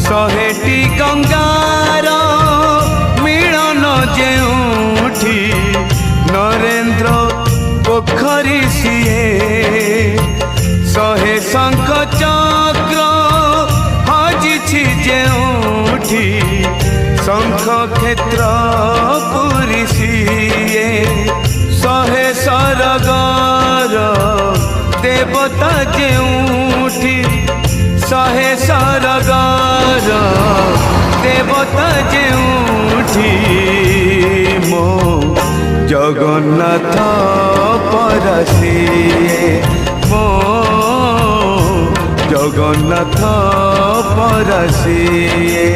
शहेटी गंगार मिलन जेउठी नरेंद्र पोखरी सीए शहे शंख चक्र हजिछि जेउठी शंख क्षेत्र पुरी सीए शहे सरगर देवता जेउठी शहे सरगर देवता जेउठी मो जगन्नाथ परसिए मो जगन्नाथ परसिए।